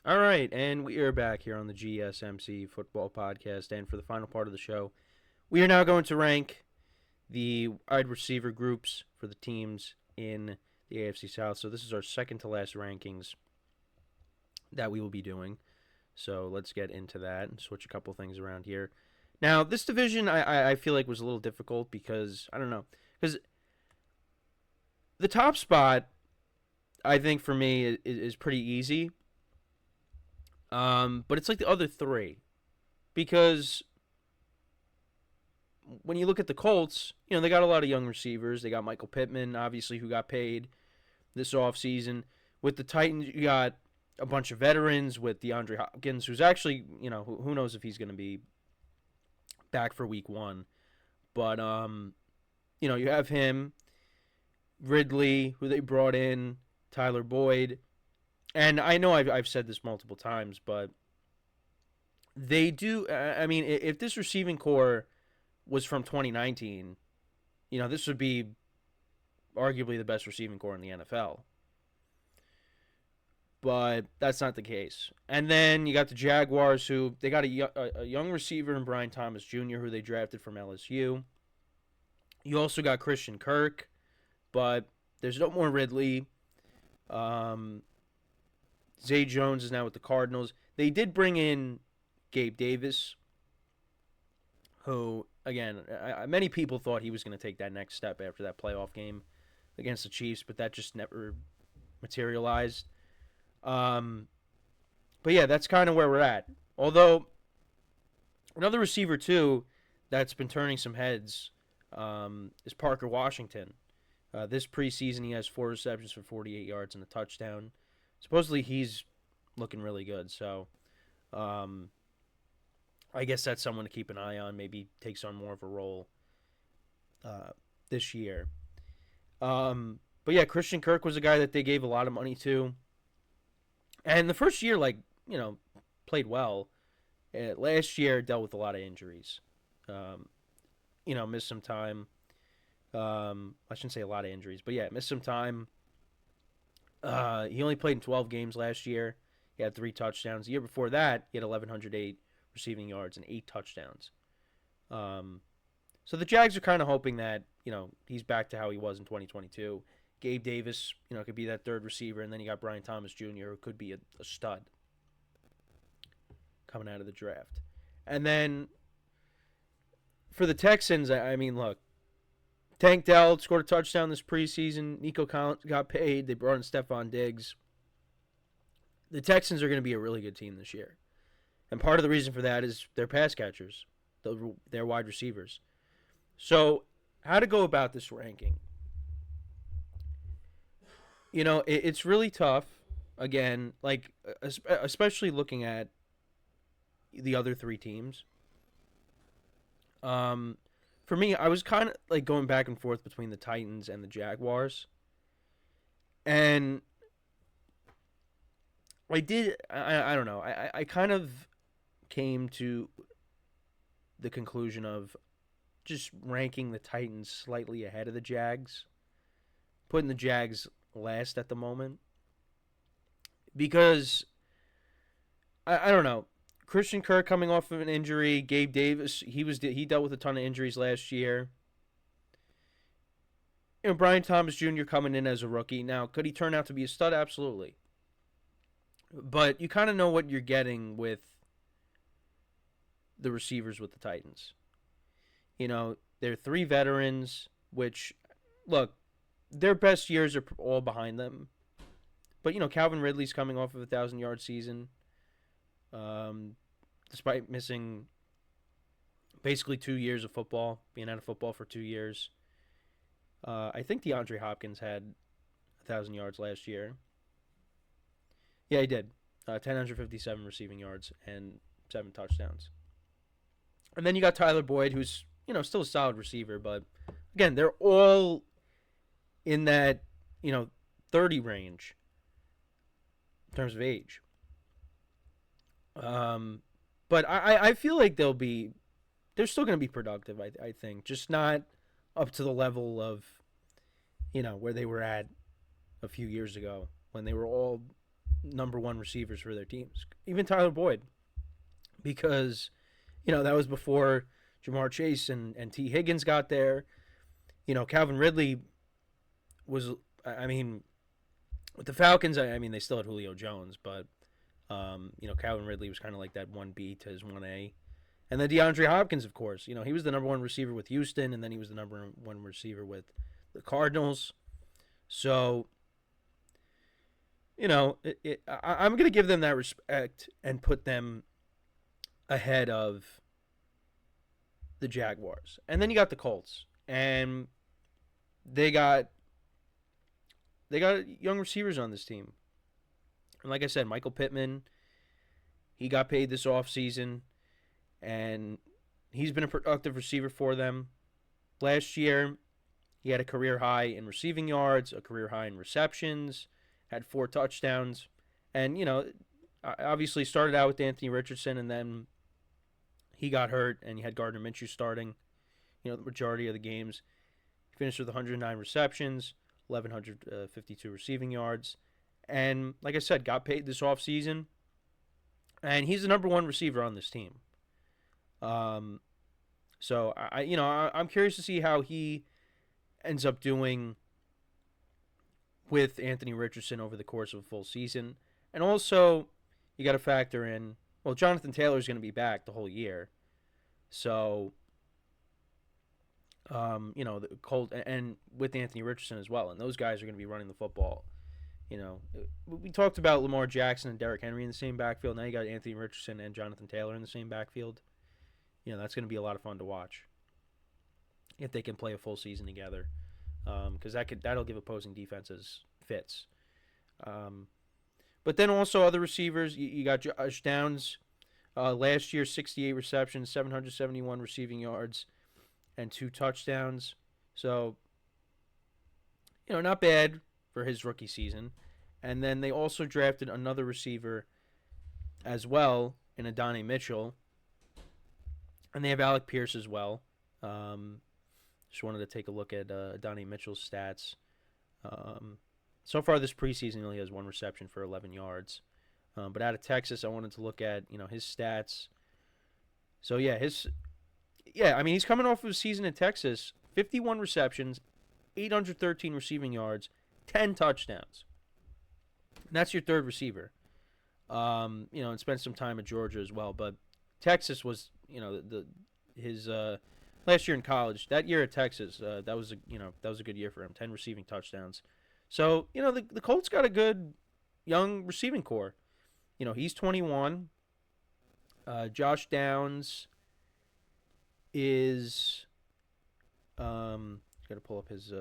All right, and we are back here on the GSMC Football Podcast. And for the final part of the show, we are now going to rank the wide receiver groups for the teams in the AFC South. So this is our second to last rankings that we will be doing. So let's get into that and switch a couple things around here. Now, this division I feel like was a little difficult because, I don't know, because the top spot, I think for me, is pretty easy. But it's like the other three because when you look at the Colts, they got a lot of young receivers. They got Michael Pittman, obviously, who got paid this offseason. With the Titans, you got a bunch of veterans with DeAndre Hopkins, who's actually, who knows if he's going to be back for week one. But, you have him, Ridley, who they brought in, Tyler Boyd. And I know I've said this multiple times, but they do. I mean, if this receiving core was from 2019, this would be arguably the best receiving core in the NFL. But that's not the case. And then you got the Jaguars, who they got a young receiver in Brian Thomas Jr., who they drafted from LSU. You also got Christian Kirk, but there's no more Ridley. Zay Jones is now with the Cardinals. They did bring in Gabe Davis, who, again, many people thought he was going to take that next step after that playoff game against the Chiefs, but that just never materialized. But yeah, that's kind of where we're at. Although, another receiver, too, that's been turning some heads is Parker Washington. This preseason, he has 4 receptions for 48 yards and a touchdown. Supposedly he's looking really good, so I guess that's someone to keep an eye on. Maybe takes on more of a role this year. But yeah, Christian Kirk was a guy that they gave a lot of money to, and the first year, played well. Last year dealt with a lot of injuries. Missed some time. I shouldn't say a lot of injuries, but yeah, missed some time. He only played in 12 games last year. He had 3 touchdowns. The year before that, he had 1,108 receiving yards and 8 touchdowns. So the Jags are kind of hoping that, he's back to how he was in 2022. Gabe Davis, could be that third receiver, and then you got Brian Thomas Jr., who could be a stud coming out of the draft. And then for the Texans, I mean, look, Tank Dell scored a touchdown this preseason. Nico Collins got paid. They brought in Stephon Diggs. The Texans are going to be a really good team this year. And part of the reason for that is their pass catchers, their wide receivers. So how to go about this ranking? It's really tough. Again, especially looking at the other 3 teams. For me, I was kind of going back and forth between the Titans and the Jaguars. And I don't know. I kind of came to the conclusion of just ranking the Titans slightly ahead of the Jags. Putting the Jags last at the moment. Because, I don't know. Christian Kirk coming off of an injury. Gabe Davis, he dealt with a ton of injuries last year. Brian Thomas Jr. coming in as a rookie. Now, could he turn out to be a stud? Absolutely. But you kind of know what you're getting with the receivers with the Titans. They're 3 veterans, which, look, their best years are all behind them. But, Calvin Ridley's coming off of a 1,000-yard season. Despite missing basically 2 years of football, being out of football for 2 years. I think DeAndre Hopkins had 1,000 yards last year. Yeah, he did. 1,057 receiving yards and 7 touchdowns. And then you got Tyler Boyd, who's, still a solid receiver, but again, they're all in that, 30 range in terms of age. But I feel like they're still going to be productive, I think. Just not up to the level of, where they were at a few years ago when they were all number one receivers for their teams. Even Tyler Boyd, because that was before Jamar Chase and T. Higgins got there. Calvin Ridley was, I mean, with the Falcons, I mean, they still had Julio Jones, but, Calvin Ridley was kind of like that 1B to his 1A. And then DeAndre Hopkins, of course. He was the number one receiver with Houston, and then he was the number one receiver with the Cardinals. So, I'm going to give them that respect and put them ahead of the Jaguars. And then you got the Colts. And they got young receivers on this team. And like I said, Michael Pittman, he got paid this offseason, and he's been a productive receiver for them. Last year, he had a career high in receiving yards, a career high in receptions, had 4 touchdowns, and, obviously started out with Anthony Richardson, and then he got hurt, and you had Gardner Minshew starting, the majority of the games. He finished with 109 receptions, 1,152 receiving yards, and like I said, got paid this offseason, and he's the number one receiver on this team. So I'm curious to see how he ends up doing with Anthony Richardson over the course of a full season. And also, you got to factor in, well, Jonathan Taylor is going to be back the whole year. So, the Colt, and with Anthony Richardson as well. And those guys are going to be running the football. We talked about Lamar Jackson and Derrick Henry in the same backfield. Now you got Anthony Richardson and Jonathan Taylor in the same backfield. That's going to be a lot of fun to watch if they can play a full season together, because that'll give opposing defenses fits. But then also other receivers, you got Josh Downs. Last year, 68 receptions, 771 receiving yards, and 2 touchdowns. So, not bad for his rookie season. And then they also drafted another receiver as well in Adonai Mitchell. And they have Alec Pierce as well. Just wanted to take a look at Adonai Mitchell's stats. So far this preseason, he only has 1 reception for 11 yards. But out of Texas, I wanted to look at his stats. So he's coming off of a season in Texas, 51 receptions, 813 receiving yards, 10 touchdowns. And that's your third receiver. And spent some time at Georgia as well. But Texas was, his last year in college. That year at Texas, that was a good year for him. 10 receiving touchdowns. So the Colts got a good young receiving core. He's 21. Josh Downs is got to pull up his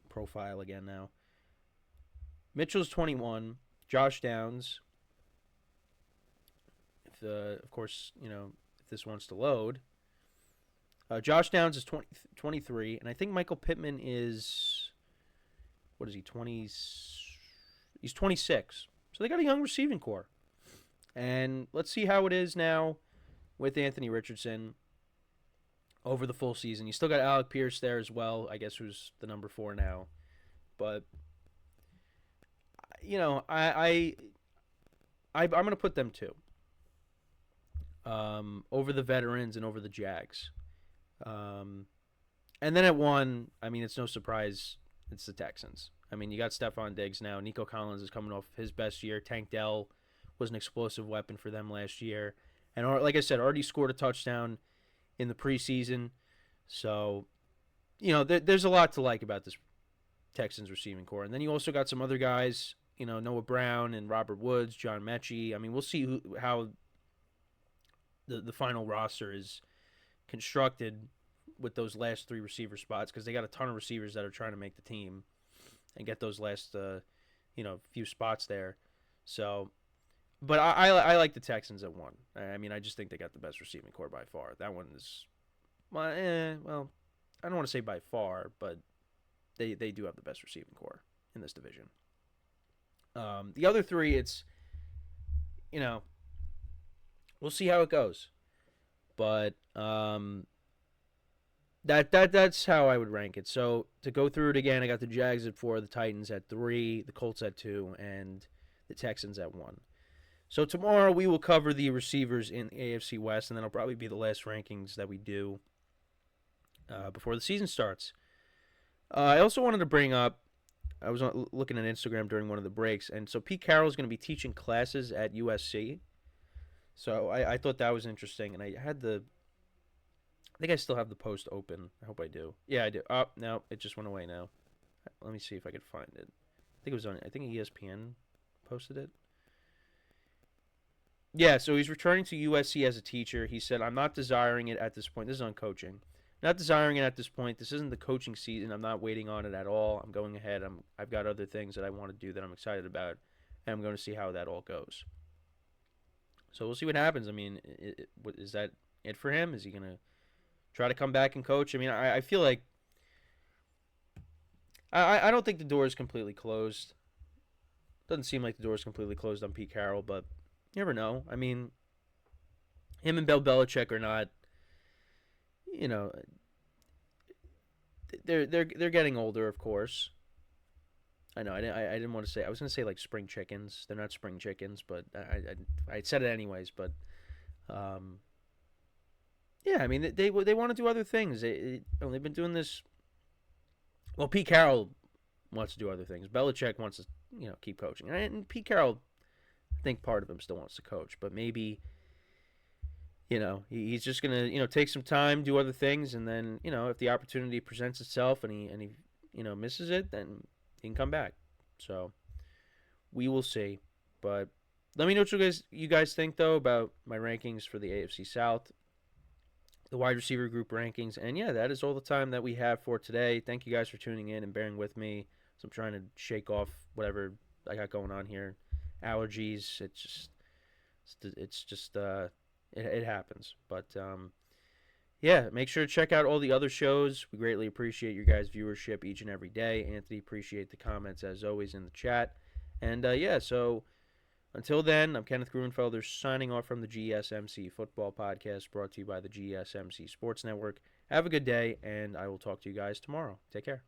profile again now. Mitchell's 21. Josh Downs, of course, if this wants to load. Josh Downs is 23, and I think Michael Pittman is, what is he, 20? He's 26. So they got a young receiving core. And let's see how it is now with Anthony Richardson over the full season. You still got Alec Pierce there as well, I guess, who's the number 4 now. But, I'm going to put them 2. Over the veterans and over the Jags. And then at 1, I mean, it's no surprise it's the Texans. I mean, you got Stephon Diggs now. Nico Collins is coming off his best year. Tank Dell was an explosive weapon for them last year. And like I said, already scored a touchdown in the preseason. So, there's a lot to like about this Texans receiving core. And then you also got some other guys, Noah Brown and Robert Woods, John Mechie. I mean, we'll see how the final roster is constructed with those last 3 receiver spots, because they got a ton of receivers that are trying to make the team and get those last few spots there. So, but I like the Texans at 1. I mean, I just think they got the best receiving core by far. That one is, well, I don't want to say by far, but they do have the best receiving core in this division. The other 3, it's, we'll see how it goes. But that's how I would rank it. So to go through it again, I got the Jags at 4, the Titans at 3, the Colts at 2, and the Texans at 1. So tomorrow we will cover the receivers in the AFC West, and then it'll probably be the last rankings that we do before the season starts. I also wanted to bring up, I was looking at Instagram during one of the breaks, and so Pete Carroll is going to be teaching classes at USC. So I thought that was interesting, and I think I still have the post open. I hope I do. Yeah, I do. Oh, no, it just went away now. Let me see if I can find it. I think ESPN posted it. Yeah, so he's returning to USC as a teacher. He said, I'm not desiring it at this point. This is on coaching. Not desiring it at this point. This isn't the coaching season. I'm not waiting on it at all. I'm going ahead. I've got other things that I want to do that I'm excited about, and I'm going to see how that all goes. So we'll see what happens. I mean, is that it for him? Is he going to try to come back and coach? I mean, I feel like I don't think the door is completely closed. Doesn't seem like the door is completely closed on Pete Carroll, but you never know. I mean, him and Bill Belichick are not, you know, they're getting older, of course. I know. I didn't want to say. I was going to say like spring chickens. They're not spring chickens, but I said it anyways. But yeah, I mean they want to do other things. They've been doing this. Well, Pete Carroll wants to do other things. Belichick wants to keep coaching, and Pete Carroll, I think part of him still wants to coach, but maybe he's just gonna take some time, do other things, and then if the opportunity presents itself and he misses it, then he can come back. So we will see. But let me know what you guys think though about my rankings for the AFC South, the wide receiver group rankings, and yeah, that is all the time that we have for today. Thank you guys for tuning in and bearing with me. So I'm trying to shake off whatever I got going on here, allergies. It happens. But yeah, make sure to check out all the other shows. We greatly appreciate your guys' viewership each and every day. Anthony, appreciate the comments as always in the chat. And yeah, so until then, I'm Kenneth Gruenfelder signing off from the GSMC Football Podcast, brought to you by the GSMC Sports Network. Have a good day, and I will talk to you guys tomorrow. Take care.